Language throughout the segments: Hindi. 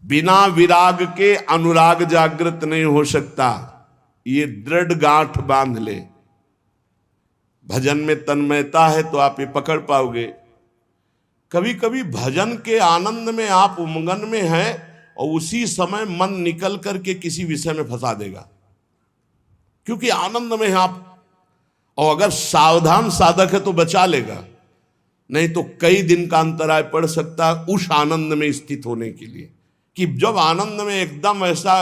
बिना विराग के अनुराग जागृत नहीं हो सकता, ये दृढ़ गांठ बांध ले। भजन में तन्मयता है तो आप ये पकड़ पाओगे। कभी कभी भजन के आनंद में आप उमंगन में हैं और उसी समय मन निकल करके किसी विषय में फंसा देगा, क्योंकि आनंद में हैं आप। और अगर सावधान साधक है तो बचा लेगा, नहीं तो कई दिन का अंतराय पड़ सकता है उस आनंद में स्थित होने के लिए, कि जब आनंद में एकदम ऐसा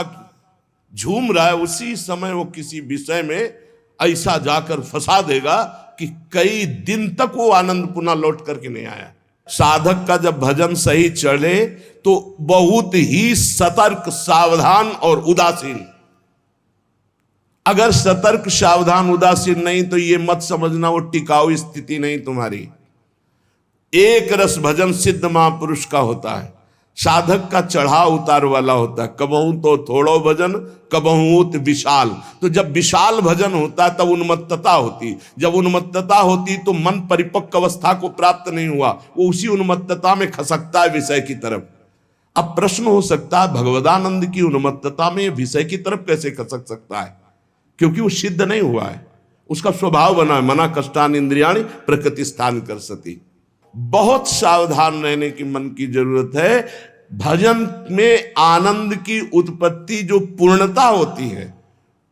झूम रहा है उसी समय वो किसी विषय में ऐसा जाकर फंसा देगा कि कई दिन तक वो आनंद पुनः लौट करके नहीं आया। साधक का जब भजन सही चले तो बहुत ही सतर्क, सावधान और उदासीन। अगर सतर्क, सावधान, उदासीन नहीं तो ये मत समझना वो टिकाऊ स्थिति नहीं तुम्हारी। एक रस भजन सिद्ध महापुरुष का होता है, साधक का चढ़ाव उतार वाला होता है। कबहू तो थोड़ो भजन, कबहू तो विशाल। तो जब विशाल भजन होता है तब उन्मत्तता होती, जब उन्मत्तता होती तो मन परिपक्व अवस्था को प्राप्त नहीं हुआ, वो उसी उन्मत्तता में खसकता है विषय की तरफ। अब प्रश्न हो सकता है भगवदानंद की उन्मत्तता में विषय की तरफ कैसे खसक सकता है, क्योंकि वो सिद्ध नहीं हुआ है, उसका स्वभाव बना है, मना कष्टान इंद्रियाणि प्रकृति स्थान कर सती। बहुत सावधान रहने की मन की जरूरत है। भजन में आनंद की उत्पत्ति जो पूर्णता होती है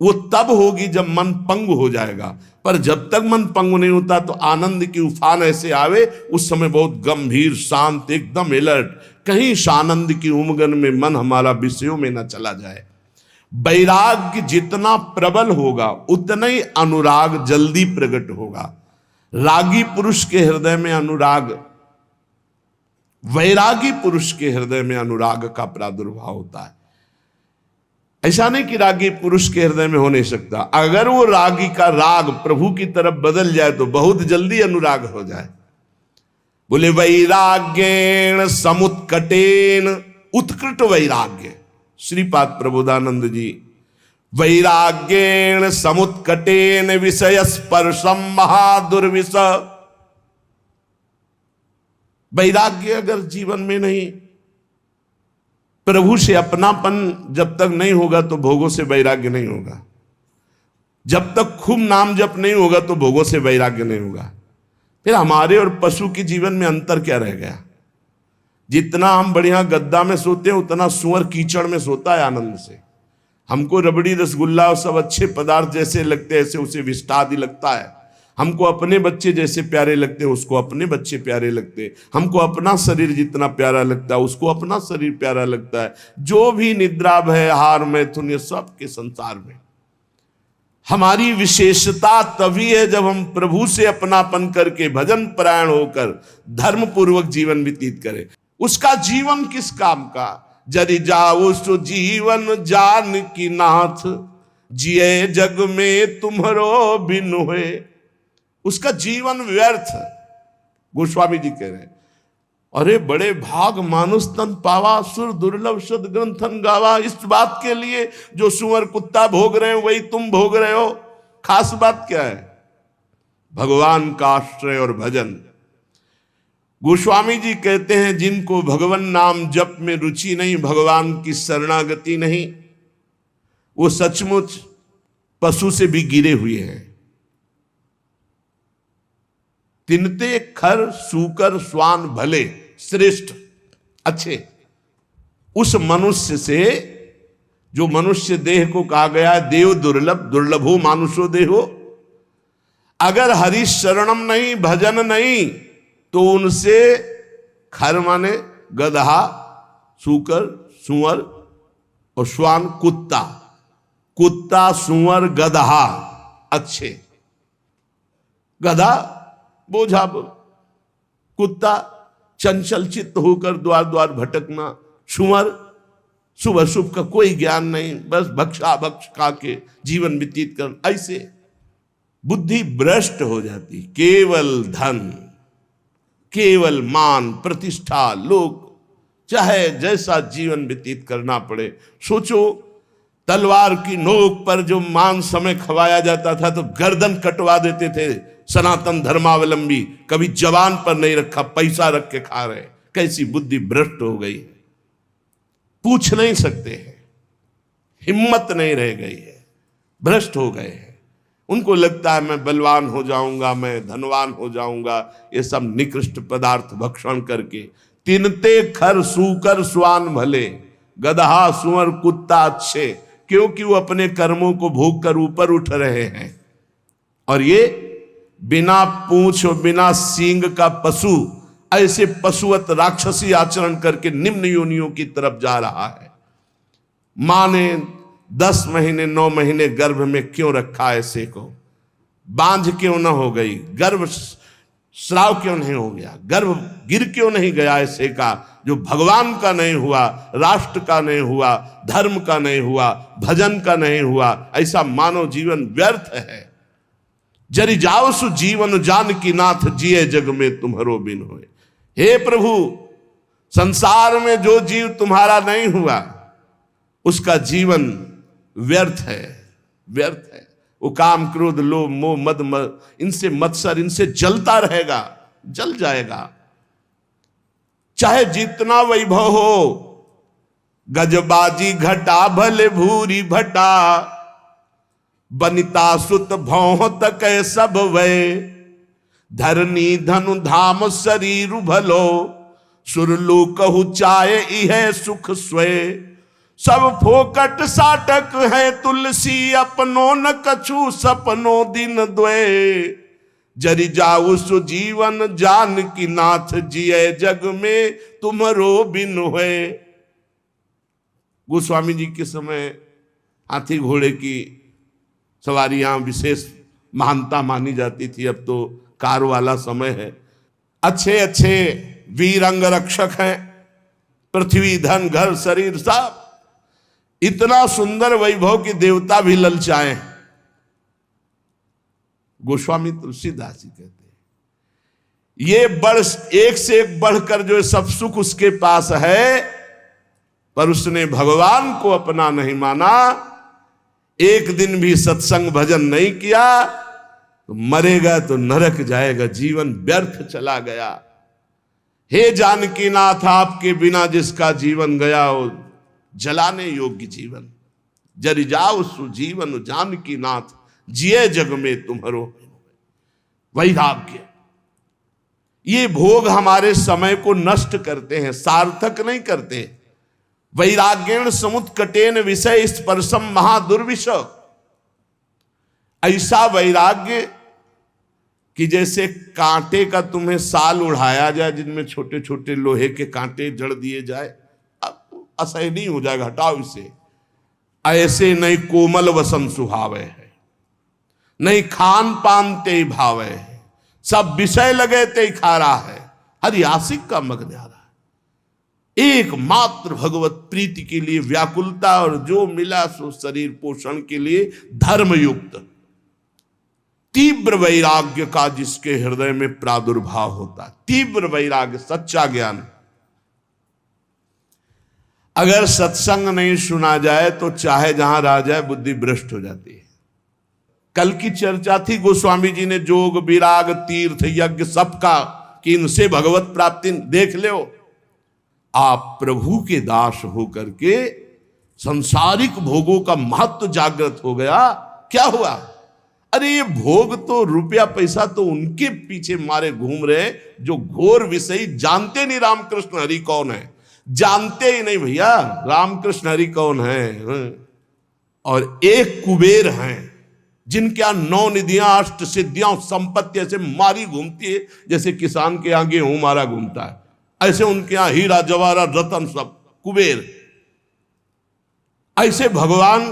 वो तब होगी जब मन पंग हो जाएगा, पर जब तक मन पंग नहीं होता तो आनंद की उफान ऐसे आवे, उस समय बहुत गंभीर, शांत, एकदम अलर्ट, कहीं आनंद की उमगन में मन हमारा विषयों में न चला जाए। वैराग्य जितना प्रबल होगा उतना ही अनुराग जल्दी प्रकट होगा। रागी पुरुष के हृदय में अनुराग, वैरागी पुरुष के हृदय में अनुराग का प्रादुर्भाव होता है। ऐसा नहीं कि रागी पुरुष के हृदय में हो नहीं सकता, अगर वो रागी का राग प्रभु की तरफ बदल जाए तो बहुत जल्दी अनुराग हो जाए। बोले वैराग्येण समुत्कटेन, उत्कृट वैराग्य, श्रीपाद प्रबोधानंद जी, वैराग्येण समुत्कटेन विषय स्पर्शम महादुर्विष। वैराग्य अगर जीवन में नहीं, प्रभु से अपनापन जब तक नहीं होगा तो भोगों से वैराग्य नहीं होगा। जब तक खूब नाम जप नहीं होगा तो भोगों से वैराग्य नहीं होगा। फिर हमारे और पशु के जीवन में अंतर क्या रह गया? जितना हम बढ़िया गद्दा में सोते हैं उतना सुअर कीचड़ में सोता है आनंद से। हमको रबड़ी, रसगुल्ला और सब अच्छे पदार्थ जैसे लगते हैं ऐसे उसे विष्टा आदि लगता है। हमको अपने बच्चे जैसे प्यारे लगते हैं उसको अपने बच्चे प्यारे लगते हैं। हमको अपना शरीर जितना प्यारा लगता है उसको अपना शरीर प्यारा लगता है। जो भी निद्रा भय हार मैथुन ये सब के संसार में हमारी विशेषता तभी है जब हम प्रभु से अपनापन करके भजन परायण होकर धर्म पूर्वक जीवन व्यतीत करें। उसका जीवन किस काम का? जरि जाओ सो जीवन जान की नाथ, जिए जग में तुम्हारो बिन हुए। उसका जीवन व्यर्थ। गोस्वामी जी कह रहे हैं, अरे बड़े भाग मानुष तन पावा, सुर दुर्लभ सद ग्रंथन गावा। इस बात के लिए जो सुअर कुत्ता भोग रहे हो वही तुम भोग रहे हो। खास बात क्या है? भगवान का आश्रय और भजन। गोस्वामी जी कहते हैं जिनको भगवान नाम जप में रुचि नहीं, भगवान की शरणागति नहीं, वो सचमुच पशु से भी गिरे हुए हैं। तिनते खर सूकर स्वान भले, श्रेष्ठ अच्छे। उस मनुष्य से, जो मनुष्य देह को कहा गया है देव दुर्लभ, दुर्लभो मानुषो देहो, अगर हरि शरणम नहीं, भजन नहीं, तो उनसे खर माने गधा, सूकर, सुअर और श्वान कुत्ता। कुत्ता, सुअर, गधा अच्छे। गधा बोझा, कुत्ता चंचल चित्त होकर द्वार द्वार भटकना, सुअर सुबह शुभ का कोई ज्ञान नहीं, बस भक्षा भक्ष खा के जीवन व्यतीत कर। ऐसे बुद्धि भ्रष्ट हो जाती। केवल धन, केवल मान प्रतिष्ठा, लोग चाहे जैसा जीवन व्यतीत करना पड़े। सोचो तलवार की नोक पर जो मांस समय खवाया जाता था तो गर्दन कटवा देते थे सनातन धर्मावलंबी, कभी जवान पर नहीं रखा, पैसा रख के खा रहे। कैसी बुद्धि भ्रष्ट हो गई। पूछ नहीं सकते हैं, हिम्मत नहीं रह गई है, भ्रष्ट हो गए हैं। उनको लगता है मैं बलवान हो जाऊंगा, मैं धनवान हो जाऊंगा, ये सब निकृष्ट पदार्थ भक्षण करके। तिनते खर सूकर स्वान भले, गदहा सुअर कुत्ता अच्छे, क्योंकि वो अपने कर्मों को भोग कर ऊपर उठ रहे हैं। और ये बिना पूंछ और बिना सींग का पशु ऐसे पशुवत राक्षसी आचरण करके निम्न योनियों की तरफ जा रहा है। मां ने 10 महीने 9 महीने गर्भ में क्यों रखा ऐसे को? बांझ क्यों न हो गई? गर्भ श्राव क्यों नहीं हो गया? गर्भ गिर क्यों नहीं गया ऐसे का, जो भगवान का नहीं हुआ, राष्ट्र का नहीं हुआ, धर्म का नहीं हुआ, भजन का नहीं हुआ? ऐसा मानव जीवन व्यर्थ है। जरि जाओ सु जीवन जानकी नाथ, जिए जग में तुम्हारो बिन होए। हे प्रभु, संसार में जो जीव तुम्हारा नहीं हुआ उसका जीवन व्यर्थ है, व्यर्थ है। वो काम क्रोध लोभ मोह मद इनसे मत्सर, इनसे जलता रहेगा, जल जाएगा। चाहे जितना वैभव हो, गजबाजी घटा भले भूरी भटा, बनिता सुत भौह तक सब वै, धरनी धनु धाम शरीर भलो, सुरलू कहु चाहे इह सुख स्वय, सब फोकट साटक है तुलसी, अपनो न कछु सपनो दिन द्वे, जरि जाऊ सु जीवन जान की नाथ, जिए जग में तुम्हारो बिन होए। गोस्वामी जी के समय हाथी घोड़े की सवारी यहां विशेष महानता मानी जाती थी। अब तो कार वाला समय है। अच्छे अच्छे वीर अंग रक्षक हैं, पृथ्वी धन घर शरीर सब, इतना सुंदर वैभव की देवता भी ललचाए। गोस्वामी तुलसीदास जी कहते हैं ये बढ़ एक से एक बढ़कर जो सब सुख उसके पास है, पर उसने भगवान को अपना नहीं माना, एक दिन भी सत्संग भजन नहीं किया, तो मरेगा तो नरक जाएगा, जीवन व्यर्थ चला गया। हे जानकी नाथ, आपके बिना जिसका जीवन गया वो जलाने योग्य जीवन। जरि जाओ सु जीवन जानकी नाथ, जिए जग में तुम्हारो वैराग्य। ये भोग हमारे समय को नष्ट करते हैं, सार्थक नहीं करते। वैराग्येण समुत्कटेन विषय स्पर्शम महादुर्विष। ऐसा वैराग्य कि जैसे कांटे का तुम्हें साल उड़ाया जाए, जिनमें छोटे छोटे लोहे के कांटे जड़ दिए जाए, असह्य नहीं हो जाएगा, हटाओ इसे। ऐसे नहीं कोमल वसन सुहावे है, नहीं खान पान ते भावे है, सब विषय लगे ते खा रहा है, हरि आशिक का मग्न आ रहा है। एकमात्र भगवत प्रीति के लिए व्याकुलता, और जो मिला सो शरीर पोषण के लिए धर्मयुक्त। तीव्र वैराग्य का जिसके हृदय में प्रादुर्भाव होता, तीव्र वैराग्य, सच्चा ज्ञान। अगर सत्संग नहीं सुना जाए तो चाहे जहां रह जाए बुद्धि भ्रष्ट हो जाती है। कल की चर्चा थी, गोस्वामी जी ने जोग विराग तीर्थ यज्ञ सबका, कि इनसे भगवत प्राप्ति देख लो। आप प्रभु के दास होकर के संसारिक भोगों का महत्व जागृत हो गया। क्या हुआ? अरे ये भोग तो, रुपया पैसा तो उनके पीछे मारे घूम रहे जो घोर विषयी, जानते नहीं रामकृष्ण हरि कौन है, जानते ही नहीं भैया रामकृष्ण हरि कौन है। और एक कुबेर हैं जिनके यहां 9 निधियां, 8 सिद्धियां, संपत्ति ऐसे मारी घूमती है जैसे किसान के यहां गेहूं मारा घूमता है, ऐसे उनके यहां हीरा जवाहरात रतन सब कुबेर। ऐसे भगवान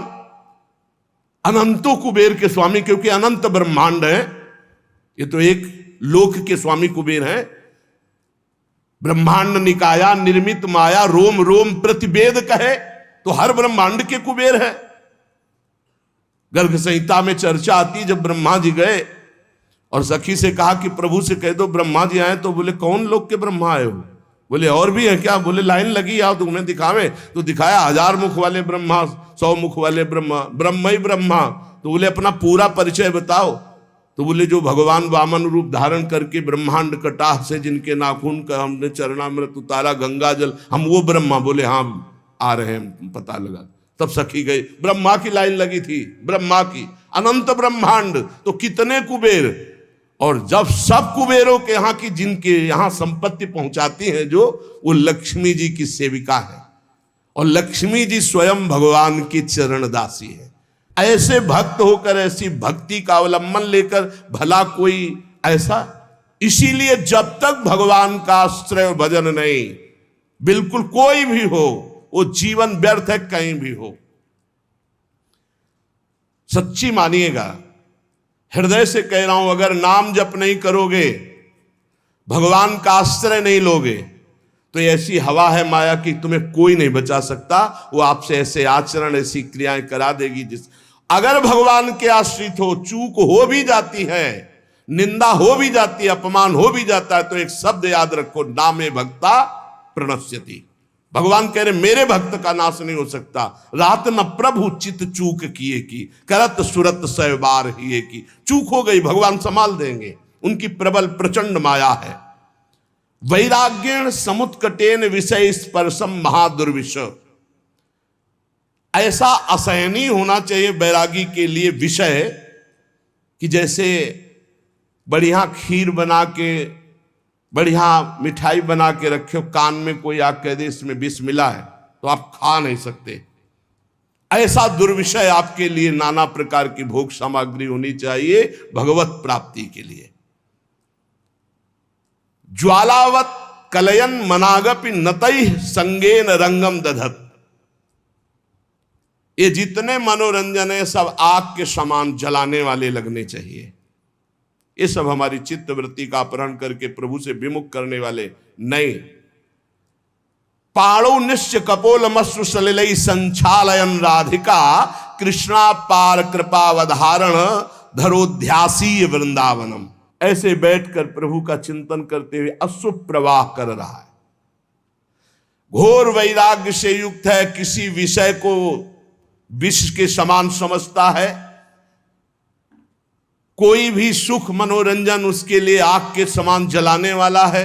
अनंतो कुबेर के स्वामी, क्योंकि अनंत ब्रह्मांड है, ये तो एक लोक के स्वामी कुबेर हैं। ब्रह्मांड निकाया निर्मित माया, रोम रोम प्रतिवेद कहे, तो हर ब्रह्मांड के कुबेर है। गर्ग संहिता में चर्चा आती, जब ब्रह्मा जी गए और सखी से कहा कि प्रभु से कह दो ब्रह्मा जी आए, तो बोले कौन लोग के ब्रह्मा आए हो? बोले और भी है क्या? बोले लाइन लगी, आओ तो उन्हें दिखावे। तो दिखाया 1000 मुख वाले ब्रह्मा, 100 मुख वाले ब्रह्मा, ब्रह्म ही ब्रह्मा। तो बोले अपना पूरा परिचय बताओ। तो बोले जो भगवान वामन रूप धारण करके ब्रह्मांड कटाह से जिनके नाखून का हमने चरणामृत उतारा, गंगा जल, हम वो ब्रह्मा। बोले हाँ आ रहे हैं पता लगा। तब सखी गई, ब्रह्मा की लाइन लगी थी, ब्रह्मा की, अनंत ब्रह्मांड तो कितने कुबेर, और जब सब कुबेरों के यहाँ की जिनके यहाँ संपत्ति पहुंचाती है जो, वो लक्ष्मी जी की सेविका है, और लक्ष्मी जी स्वयं भगवान की चरण दासी है। ऐसे भक्त होकर, ऐसी भक्ति का अवलंबन लेकर भला कोई ऐसा, इसीलिए जब तक भगवान का आश्रय और भजन नहीं, बिल्कुल कोई भी हो, वो जीवन व्यर्थ है, कहीं भी हो। सच्ची मानिएगा, हृदय से कह रहा हूं, अगर नाम जप नहीं करोगे, भगवान का आश्रय नहीं लोगे, तो ऐसी हवा है माया की तुम्हें कोई नहीं बचा सकता। वो आपसे ऐसे आचरण, ऐसी क्रियाएं करा देगी जिस, अगर भगवान के आश्रित हो, चूक हो भी जाती है, निंदा हो भी जाती है, अपमान हो भी जाता है, तो एक शब्द याद रखो, नामे भक्ता प्रणश्यति। भगवान कह रहे मेरे भक्त का नाश नहीं हो सकता। रात न प्रभु चित चूक किए की, करत सुरत सै बार हिए की। चूक हो गई, भगवान संभाल देंगे, उनकी प्रबल प्रचंड माया है। वैराग्येण समुत्कटेन विषय स्पर्शम महादुर्विष। ऐसा असहनीय होना चाहिए वैरागी के लिए विषय, कि जैसे बढ़िया खीर बना के, बढ़िया मिठाई बना के रखे हो, कान में कोई आग कह दे इसमें विष मिला है, तो आप खा नहीं सकते। ऐसा दुर्विषय आपके लिए नाना प्रकार की भोग सामग्री होनी चाहिए भगवत प्राप्ति के लिए। ज्वालावत कलयन मनागपि नतई संगेन रंगम दधत। ये जितने मनोरंजन है सब आग के समान जलाने वाले लगने चाहिए। ये सब हमारी चित्त वृत्ति का अपहरण करके प्रभु से विमुख करने वाले नहीं। पाणो निश्च कपोल मश्रु सलिलई संचालयन राधिका, कृष्णा पार कृपावधारण धरोध्यासी वृंदावनम। ऐसे बैठकर प्रभु का चिंतन करते हुए अश्रु प्रवाह कर रहा है, घोर वैराग्य से युक्त है, किसी विषय को विष के समान समझता है, कोई भी सुख मनोरंजन उसके लिए आग के समान जलाने वाला है।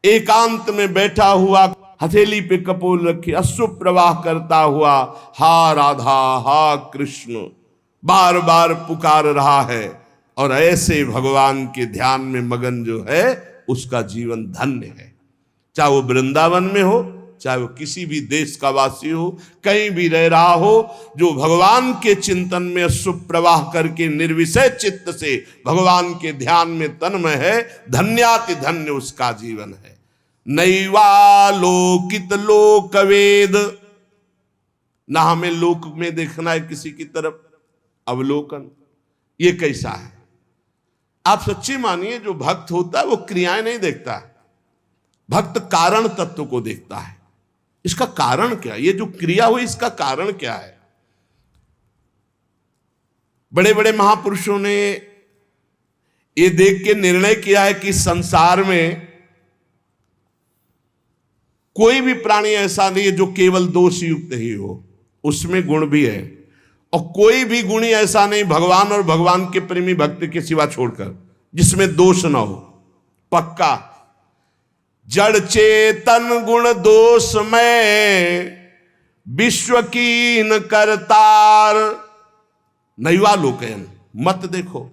एकांत में बैठा हुआ, हथेली पे कपोल रखी, अश्रु प्रवाह करता हुआ हा राधा हा कृष्ण बार बार पुकार रहा है, और ऐसे भगवान के ध्यान में मगन जो है उसका जीवन धन्य है। चाहे वो वृंदावन में हो, चाहे वो किसी भी देश का वासी हो, कहीं भी रह रहा हो, जो भगवान के चिंतन में सुप्रवाह करके निर्विषय चित्त से भगवान के ध्यान में तन्मय है, धन्याति धन्य उसका जीवन है। नैवालोकित लोकवेद, ना हमें लोक में देखना है किसी की तरफ, अवलोकन ये कैसा है। आप सच्ची मानिए, जो भक्त होता है वो क्रियाएं नहीं देखता है, भक्त कारण तत्व को देखता है। इसका कारण क्या, ये जो क्रिया हुई इसका कारण क्या है। बड़े बड़े महापुरुषों ने ये देख के निर्णय किया है कि संसार में कोई भी प्राणी ऐसा नहीं है जो केवल दोष युक्त ही हो, उसमें गुण भी है, और कोई भी गुणी ऐसा नहीं भगवान और भगवान के प्रेमी भक्त के सिवा छोड़कर जिसमें दोष ना हो। पक्का जड़ चेतन गुण दोष में विश्व कीन करतार, नैवा लोकयन मत देखो।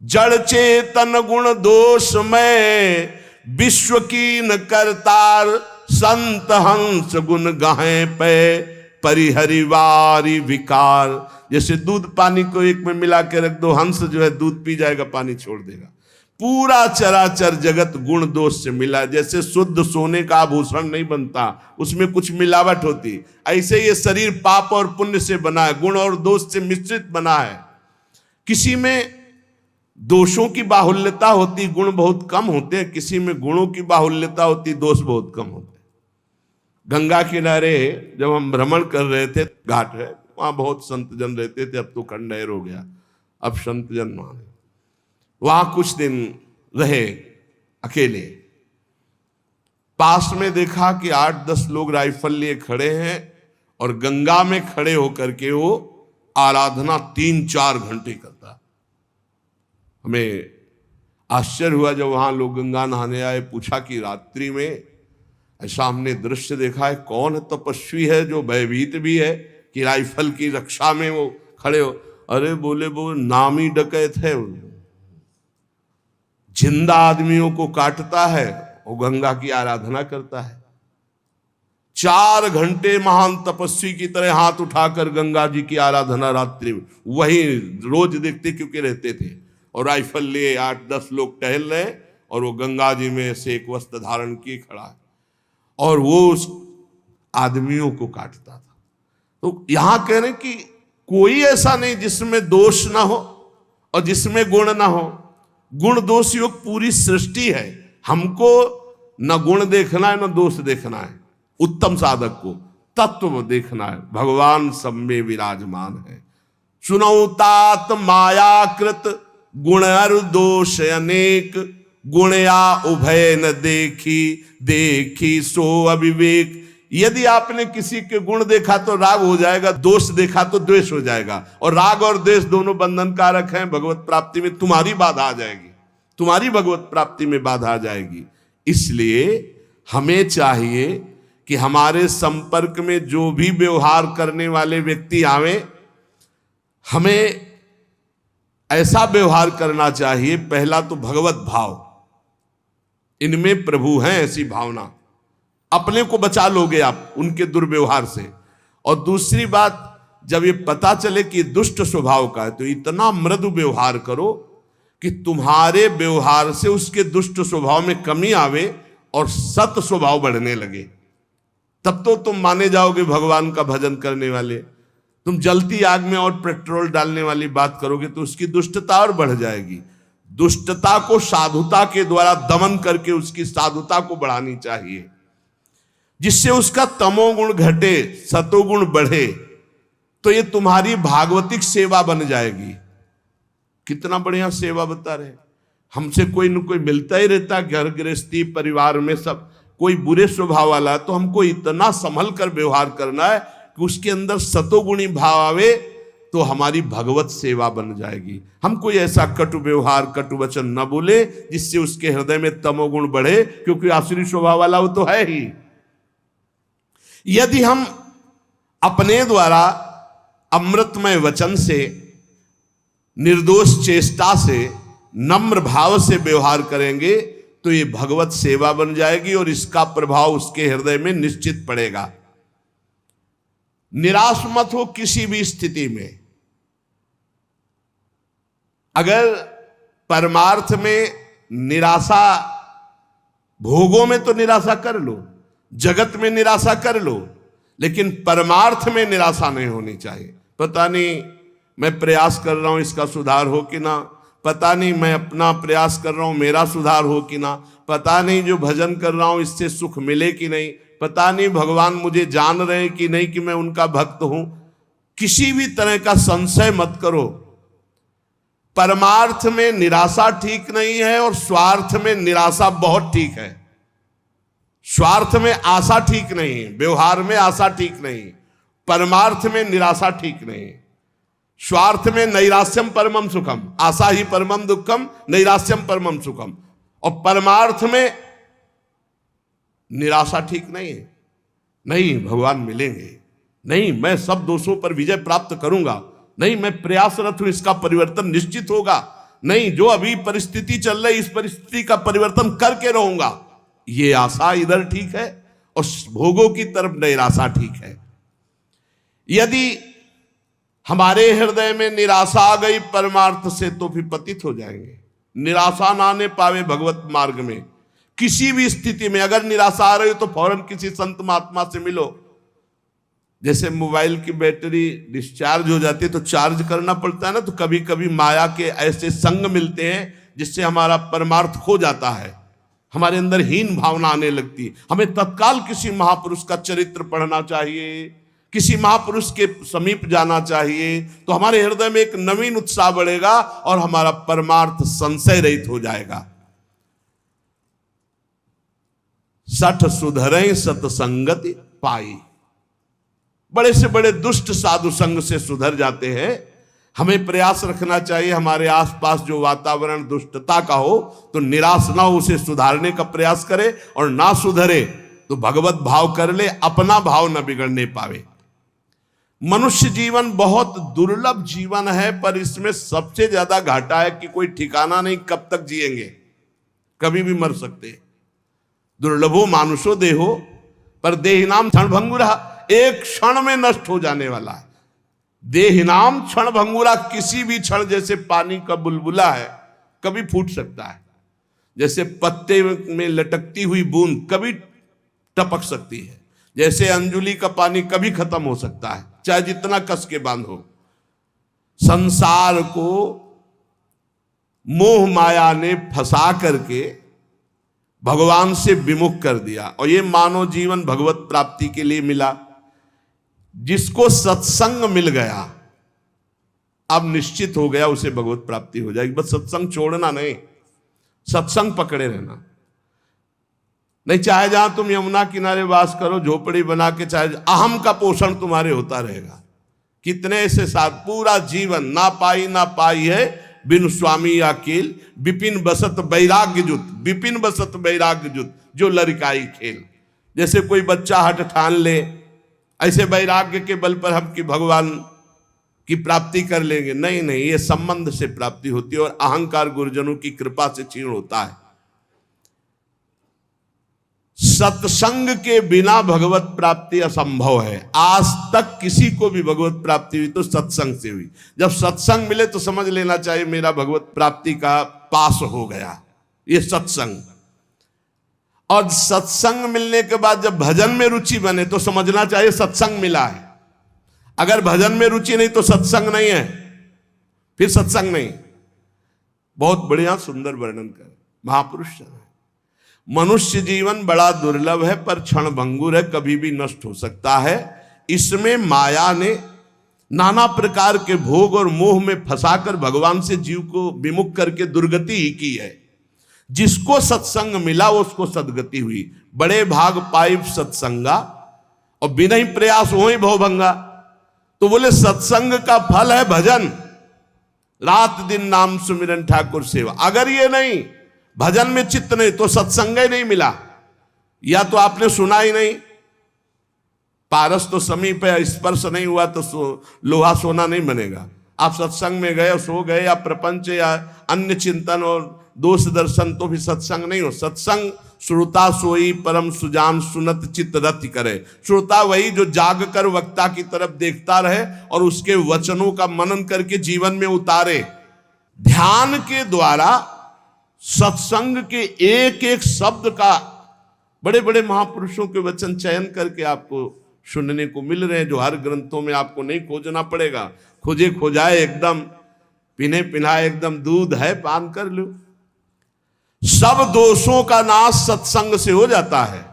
जड़ चेतन गुण दोष में विश्व कीन करतार, संत हंस गुण गाहे पे परिहरिवारी विकार। जैसे दूध पानी को एक में मिला के रख दो, हंस जो है दूध पी जाएगा, पानी छोड़ देगा। पूरा चराचर जगत गुण दोष से मिला। जैसे शुद्ध सोने का आभूषण नहीं बनता, उसमें कुछ मिलावट होती, ऐसे ये शरीर पाप और पुण्य से बना है, गुण और दोष से मिश्रित बना है। किसी में दोषों की बाहुल्यता होती, गुण बहुत कम होते हैं, किसी में गुणों की बाहुल्यता होती, दोष बहुत कम होते हैं। गंगा किनारे जब हम भ्रमण कर रहे थे, घाट है वहां, बहुत संत जन रहते थे, अब तो खंडहर हो गया, अब संत जन वहां। वहां कुछ दिन रहे अकेले, पास में देखा कि 8-10 लोग राइफल लिए खड़े हैं और गंगा में खड़े होकर के वो आराधना 3-4 घंटे करता। हमें आश्चर्य हुआ जब वहां लोग गंगा नहाने आए, पूछा कि रात्रि में ऐसा हमने दृश्य देखा है। कौन तपस्वी है जो भयभीत भी है कि राइफल की रक्षा में वो खड़े हो। अरे बोले वो नामी डकैत है, जिंदा आदमियों को काटता है, वो गंगा की आराधना करता है। 4 घंटे महान तपस्वी की तरह हाथ उठाकर गंगा जी की आराधना रात्रि में वही रोज देखते क्योंकि रहते थे। और राइफल लिए 8-10 लोग टहल रहे और वो गंगा जी में से एक वस्त्र धारण किए खड़ा है और वो उस आदमियों को काटता था। तो यहां कह रहे कि कोई ऐसा नहीं जिसमें दोष ना हो और जिसमें गुण ना हो। गुण दोष युक्त पूरी सृष्टि है। हमको न गुण देखना है न दोष देखना है। उत्तम साधक को तत्व देखना है। भगवान सब में विराजमान है। सुनौ तात मायाकृत गुण और दोष अनेक, गुणया उभय न देखी, देखी सो अविवेक। यदि आपने किसी के गुण देखा तो राग हो जाएगा, दोष देखा तो द्वेष हो जाएगा। और राग और द्वेष दोनों बंधन कारक हैं। भगवत प्राप्ति में तुम्हारी बाधा आ जाएगी, तुम्हारी भगवत प्राप्ति में बाधा आ जाएगी। इसलिए हमें चाहिए कि हमारे संपर्क में जो भी व्यवहार करने वाले व्यक्ति आवे, हमें ऐसा व्यवहार करना चाहिए। पहला तो भगवत भाव, इनमें प्रभु हैं, ऐसी भावना। अपने को बचा लोगे आप उनके दुर्व्यवहार से। और दूसरी बात, जब ये पता चले कि दुष्ट स्वभाव का है तो इतना मृदु व्यवहार करो कि तुम्हारे व्यवहार से उसके दुष्ट स्वभाव में कमी आवे और सत स्वभाव बढ़ने लगे। तब तो तुम माने जाओगे भगवान का भजन करने वाले। तुम जलती आग में और पेट्रोल डालने वाली बात करोगे तो उसकी दुष्टता और बढ़ जाएगी। दुष्टता को साधुता के द्वारा दमन करके उसकी साधुता को बढ़ानी चाहिए, जिससे उसका तमोगुण घटे, सतोगुण बढ़े। तो ये तुम्हारी भागवतिक सेवा बन जाएगी। कितना बढ़िया सेवा बता रहे। हमसे कोई न कोई मिलता ही रहता, घर गृहस्थी परिवार में सब कोई बुरे स्वभाव वाला है तो हमको इतना संभल कर व्यवहार करना है कि उसके अंदर सतोगुणी भाव आवे, तो हमारी भगवत सेवा बन जाएगी। हम कोई ऐसा कटु व्यवहार, कटु वचन न बोले जिससे उसके हृदय में तमोगुण बढ़े, क्योंकि आसुरी स्वभाव वाला वो तो है ही। यदि हम अपने द्वारा अमृतमय वचन से, निर्दोष चेष्टा से, नम्र भाव से व्यवहार करेंगे तो ये भगवत सेवा बन जाएगी और इसका प्रभाव उसके हृदय में निश्चित पड़ेगा। निराश मत हो किसी भी स्थिति में। अगर परमार्थ में निराशा, भोगों में तो निराशा कर लो, जगत में निराशा कर लो, लेकिन परमार्थ में निराशा नहीं होनी चाहिए। पता नहीं मैं प्रयास कर रहा हूं इसका सुधार हो कि ना, पता नहीं मैं अपना प्रयास कर रहा हूं मेरा सुधार हो कि ना, पता नहीं जो भजन कर रहा हूं इससे सुख मिले कि नहीं, पता नहीं भगवान मुझे जान रहे कि नहीं कि मैं उनका भक्त हूं। किसी भी तरह का संशय मत करो। परमार्थ में निराशा ठीक नहीं है और स्वार्थ में निराशा बहुत ठीक है। स्वार्थ में आशा ठीक नहीं, व्यवहार में आशा ठीक नहीं, परमार्थ में निराशा ठीक नहीं। स्वार्थ में नैराश्यम परमम सुखम, आशा ही परमम दुखम, नैराश्यम परमम सुखम। और परमार्थ में निराशा ठीक नहीं है। नहीं भगवान मिलेंगे, नहीं मैं सब दोषों पर विजय प्राप्त करूंगा, नहीं मैं प्रयासरत हूं इसका परिवर्तन निश्चित होगा, नहीं जो अभी परिस्थिति चल रही इस परिस्थिति का परिवर्तन करके रहूंगा, ये आशा इधर ठीक है और भोगों की तरफ निराशा ठीक है। यदि हमारे हृदय में निराशा आ गई परमार्थ से तो फिर पतित हो जाएंगे। निराशा ना आने पावे भगवत मार्ग में। किसी भी स्थिति में अगर निराशा आ रही हो तो फौरन किसी संत महात्मा से मिलो। जैसे मोबाइल की बैटरी डिस्चार्ज हो जाती है तो चार्ज करना पड़ता है ना, तो कभी कभी माया के ऐसे संग मिलते हैं जिससे हमारा परमार्थ खो जाता है, हमारे अंदर हीन भावना आने लगती है। हमें तत्काल किसी महापुरुष का चरित्र पढ़ना चाहिए, किसी महापुरुष के समीप जाना चाहिए, तो हमारे हृदय में एक नवीन उत्साह बढ़ेगा और हमारा परमार्थ संशय रहित हो जाएगा। सठ सुधरे सतसंगति पाई। बड़े से बड़े दुष्ट साधु संग से सुधर जाते हैं। हमें प्रयास रखना चाहिए हमारे आसपास जो वातावरण दुष्टता का हो तो निराश ना हो, उसे सुधारने का प्रयास करें, और ना सुधरे तो भगवत भाव कर ले, अपना भाव न बिगड़ने पावे। मनुष्य जीवन बहुत दुर्लभ जीवन है, पर इसमें सबसे ज्यादा घाटा है कि कोई ठिकाना नहीं कब तक जिएंगे, कभी भी मर सकते। दुर्लभो मानुषो देहो पर देहिनाम क्षण भंगुरा, एक क्षण में नष्ट हो जाने वाला है। देहिनाम क्षण भंगुरा, किसी भी क्षण, जैसे पानी का बुलबुला है कभी फूट सकता है, जैसे पत्ते में लटकती हुई बूंद कभी टपक सकती है, जैसे अंजुली का पानी कभी खत्म हो सकता है, चाहे जितना कस के बांधो। संसार को मोह माया ने फंसा करके भगवान से विमुख कर दिया, और ये मानव जीवन भगवत प्राप्ति के लिए मिला। जिसको सत्संग मिल गया, अब निश्चित हो गया उसे भगवत प्राप्ति हो जाएगी। बस सत्संग छोड़ना नहीं, सत्संग पकड़े रहना। नहीं, चाहे जहां तुम यमुना किनारे वास करो, झोपड़ी बना के, चाहे अहम का पोषण तुम्हारे होता रहेगा। कितने ऐसे साथ पूरा जीवन ना पाई है बिन स्वामी अकेल, विपिन बसत वैराग्य जुत, विपिन बसत वैराग्य जुत, जो लड़काई खेल। जैसे कोई बच्चा हट ठान ले, ऐसे वैराग्य के बल पर हम कि भगवान की प्राप्ति कर लेंगे, नहीं नहीं, ये संबंध से प्राप्ति होती है, और अहंकार गुरुजनों की कृपा से क्षीण होता है। सत्संग के बिना भगवत प्राप्ति असंभव है। आज तक किसी को भी भगवत प्राप्ति हुई तो सत्संग से हुई। जब सत्संग मिले तो समझ लेना चाहिए मेरा भगवत प्राप्ति का पास हो गया, ये सत्संग। और सत्संग मिलने के बाद जब भजन में रुचि बने तो समझना चाहिए सत्संग मिला है। अगर भजन में रुचि नहीं तो सत्संग नहीं है, फिर सत्संग नहीं। बहुत बढ़िया सुंदर वर्णन कर महापुरुष। मनुष्य जीवन बड़ा दुर्लभ है, पर क्षण भंगुर है, कभी भी नष्ट हो सकता है। इसमें माया ने नाना प्रकार के भोग और मोह में फंसाकर भगवान से जीव को विमुख करके दुर्गति ही की है। जिसको सत्संग मिला उसको सदगति हुई। बड़े भाग पाइप सत्संगा और बिना ही प्रयास हो ही भवभंगा। तो बोले सत्संग का फल है भजन, रात दिन नाम सुमिरन ठाकुर सेवा। अगर ये नहीं, भजन में चित्त नहीं, तो सत्संग ही नहीं मिला, या तो आपने सुना ही नहीं। पारस तो समीप है, स्पर्श नहीं हुआ तो लोहा सोना नहीं बनेगा। आप सत्संग में गए, सो गए, या प्रपंच या अन्य चिंतन और दोष दर्शन, तो भी सत्संग नहीं हो। सत्संग श्रोता सोई परम सुजान सुनत चित्त रति करे। श्रोता वही जो जाग कर वक्ता की तरफ देखता रहे और उसके वचनों का मनन करके जीवन में उतारे। ध्यान के द्वारा सत्संग के एक एक शब्द का बड़े बड़े महापुरुषों के वचन चयन करके आपको सुनने को मिल रहे हैं, जो हर ग्रंथों में आपको नहीं खोजना पड़ेगा। खोजे खोजाए एकदम, पिने पिनाए एकदम दूध है, पान कर लो। सब दोषों का नाश सत्संग से हो जाता है,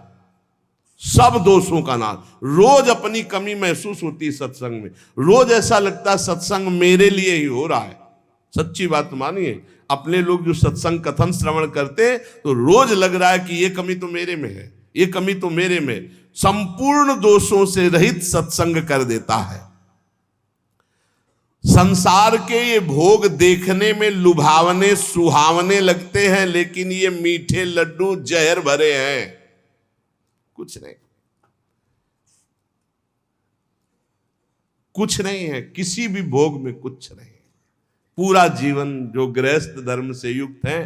सब दोषों का नाश। रोज अपनी कमी महसूस होती है सत्संग में, रोज ऐसा लगता है सत्संग मेरे लिए ही हो रहा है। सच्ची बात मानिए, अपने लोग जो सत्संग कथन श्रवण करते तो रोज लग रहा है कि ये कमी तो मेरे में है, ये कमी तो मेरे में। संपूर्ण दोषों से रहित सत्संग कर देता है। संसार के ये भोग देखने में लुभावने सुहावने लगते हैं, लेकिन ये मीठे लड्डू जहर भरे हैं, कुछ नहीं, कुछ नहीं है। किसी भी भोग में कुछ नहीं। पूरा जीवन जो गृहस्थ धर्म से युक्त है,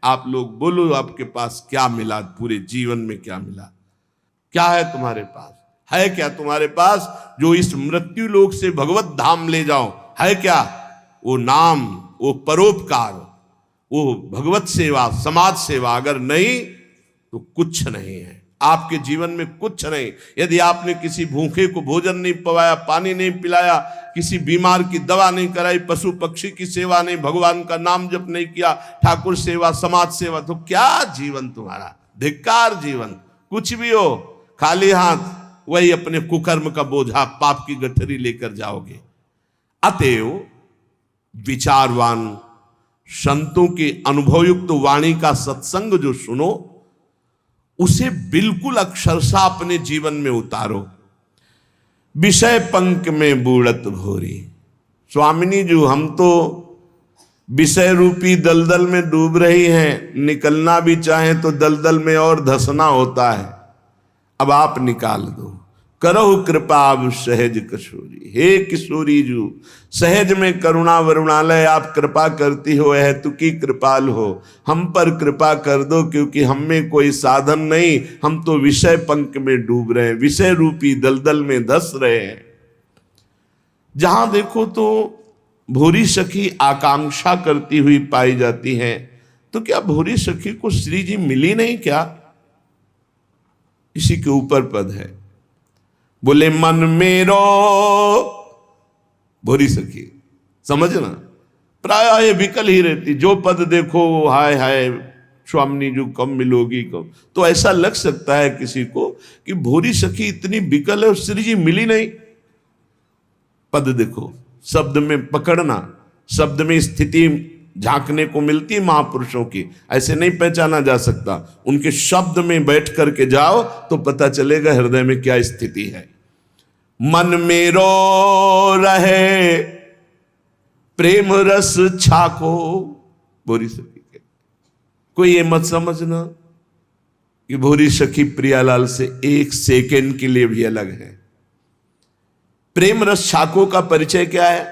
आप लोग बोलो आपके पास क्या मिला, पूरे जीवन में क्या मिला, क्या है तुम्हारे पास? है क्या तुम्हारे पास जो इस मृत्यु लोक से भगवत धाम ले जाओ? है क्या? वो नाम, वो परोपकार, वो भगवत सेवा, समाज सेवा। अगर नहीं तो कुछ नहीं है आपके जीवन में, कुछ नहीं। यदि आपने किसी भूखे को भोजन नहीं पवाया, पानी नहीं पिलाया, किसी बीमार की दवा नहीं कराई, पशु पक्षी की सेवा नहीं, भगवान का नाम जप नहीं किया, ठाकुर सेवा, समाज सेवा, तो क्या जीवन तुम्हारा? धिक्कार जीवन। कुछ भी हो, खाली हाथ वही अपने कुकर्म का बोझा, पाप की गठरी लेकर जाओगे। अतएव विचारवान संतों की अनुभवयुक्त वाणी का सत्संग जो सुनो, उसे बिल्कुल अक्षरशः अपने जीवन में उतारो। विषय पंख में बूढ़त भोरी। स्वामिनी जी, हम तो विषय रूपी दलदल में डूब रही हैं, निकलना भी चाहें तो दलदल में और धंसना होता है। अब आप निकाल दो। करहु कृपा अब सहज किशोरी, हे किशोरी जू सहज में करुणा वरुणालय आप कृपा करती हो, हेतु की कृपाल हो, हम पर कृपा कर दो, क्योंकि हम में कोई साधन नहीं, हम तो विषय पंख में डूब रहे हैं, विषय रूपी दलदल में धस रहे हैं। जहां देखो तो भूरी सखी आकांक्षा करती हुई पाई जाती हैं, तो क्या भूरी सखी को श्री जी मिली नहीं क्या? इसी के ऊपर पद है, बोले मन मेरो, भूरी सखी समझना, प्राय ये विकल ही रहती, जो पद देखो हाय हाय स्वामिनी जो कम मिलोगी कम, तो ऐसा लग सकता है किसी को कि भूरी सखी इतनी विकल है और श्री जी मिली नहीं। पद देखो, शब्द में पकड़ना, शब्द में स्थिति झांकने को मिलती महापुरुषों की, ऐसे नहीं पहचाना जा सकता। उनके शब्द में बैठ करके जाओ तो पता चलेगा हृदय में क्या स्थिति है। मन मेरो रहे प्रेम रस छाको, भूरी सखी के कोई ये मत समझना कि भूरी सखी प्रियालाल से एक सेकेंड के लिए भी अलग है। प्रेम रस छाको का परिचय क्या है?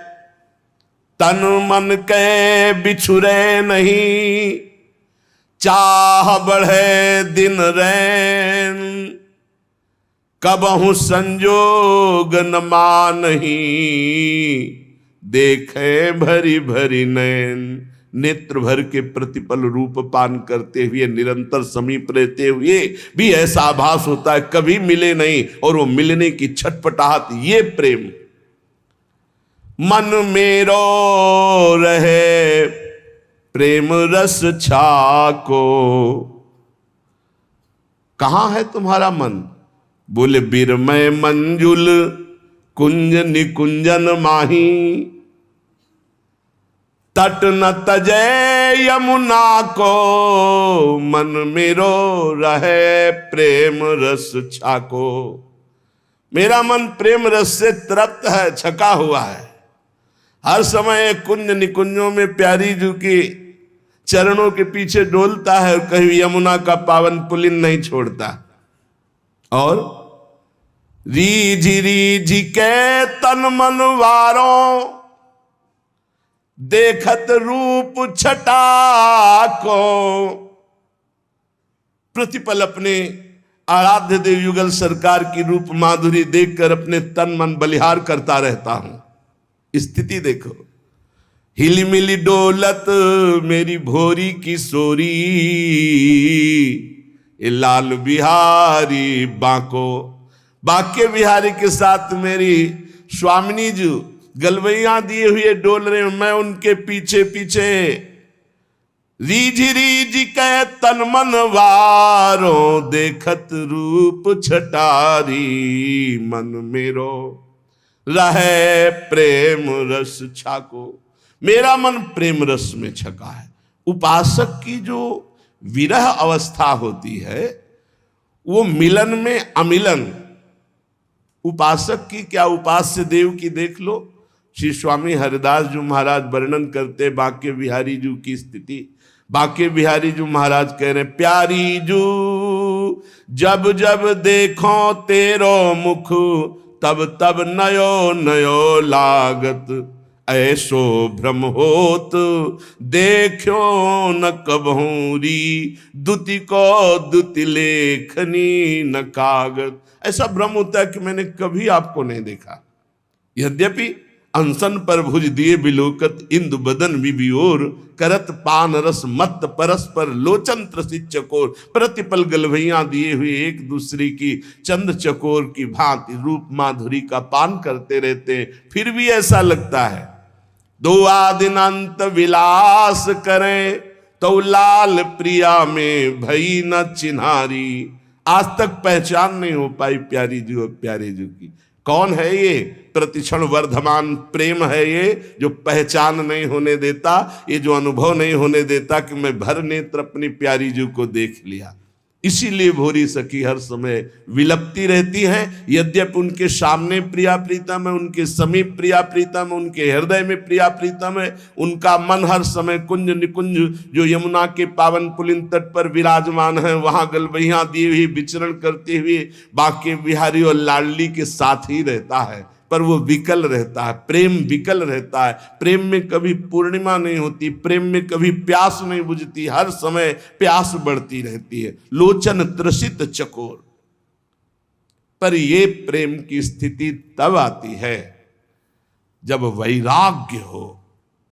तन मन के बिछुरे नहीं, चाह बढ़े दिन रैन, कबहु संजोग न मानही, देखे भरी भरी नैन। नेत्र भर के प्रतिपल रूप पान करते हुए, निरंतर समीप रहते हुए भी ऐसा आभास होता है कभी मिले नहीं, और वो मिलने की छटपटाहट, ये प्रेम। मन मेरो रहे प्रेम रस छाको, कहां है तुम्हारा मन? बोले बिरमय मंजुल कुंज निकुंजन माही, तट न तजय यमुना को, मन मेरो रहे प्रेम रस छाको। मेरा मन प्रेम रस से तृप्त है, छका हुआ है, हर समय कुंज निकुंजों में प्यारी जू की चरणों के पीछे डोलता है, और कहीं यमुना का पावन पुलिन नहीं छोड़ता। और रीझी के तन मन वारों, देखत रूप छटा को, प्रतिपल अपने आराध्य देव युगल सरकार की रूप माधुरी देखकर अपने तन मन बलिहार करता रहता हूं। स्थिति देखो, हिली मिली डोलत मेरी भोरी किशोरी, ये लाल बिहारी बांको, बांके बिहारी के साथ मेरी स्वामिनी जी गलवैया दिए हुए डोल रहे, मैं उनके पीछे पीछे। रीझी रीझी के तन मन वारों, देखत रूप छटारी, मन मेरो रहे प्रेम रस छाको। मेरा मन प्रेम रस में छका है। उपासक की जो विरह अवस्था होती है वो मिलन में अमिलन। उपासक की क्या, उपास्य देव की देख लो, श्री स्वामी हरिदास जी महाराज वर्णन करते बांके बिहारी जू की स्थिति। बांके बिहारी जू महाराज कह रहे, प्यारी जू जब जब देखो तेरो मुख, तब तब नयो नयो लागत, ऐसो भ्रम होत देखो न कबहूरी, दुति को दुति लेखनी न कागत। ऐसा भ्रम होता है कि मैंने कभी आपको नहीं देखा, यद्यपि अनशन पर भुज दिए बिलोकत, इंदु बदन विबियोर, करत पान रस मत परस्पर लोचन त्रसित चकोर। प्रतिपल गलवैया दिए हुए एक दूसरे की चंद चकोर की भांति रूप माधुरी का पान करते रहते, फिर भी ऐसा लगता है दो आदिनांत विलास करें, तो लाल प्रिया में भई न चिन्हारी। आज तक पहचान नहीं हो पाई प्यारी जी और प्यारे जी की। कौन है ये? प्रतिक्षण वर्धमान प्रेम है ये, जो पहचान नहीं होने देता, ये जो अनुभव नहीं होने देता कि मैं भर नेत्र अपनी प्यारी जी को देख लिया। इसीलिए भोरी सखी हर समय विलपती रहती हैं। यद्यपि उनके सामने प्रिया प्रीतम है, उनके समीप प्रिया प्रीतम है, उनके हृदय में प्रिया प्रीतम है, उनका मन हर समय कुंज निकुंज जो यमुना के पावन पुलिन तट पर विराजमान है, वहां गलबैया दिए हुए विचरण करते हुए बांके बिहारी और लाडली के साथ ही रहता है। पर वो विकल रहता है, प्रेम विकल रहता है। प्रेम में कभी पूर्णिमा नहीं होती, प्रेम में कभी प्यास नहीं बुझती, हर समय प्यास बढ़ती रहती है। लोचन त्रसित चकोर। पर ये प्रेम की स्थिति तब आती है जब वैराग्य हो,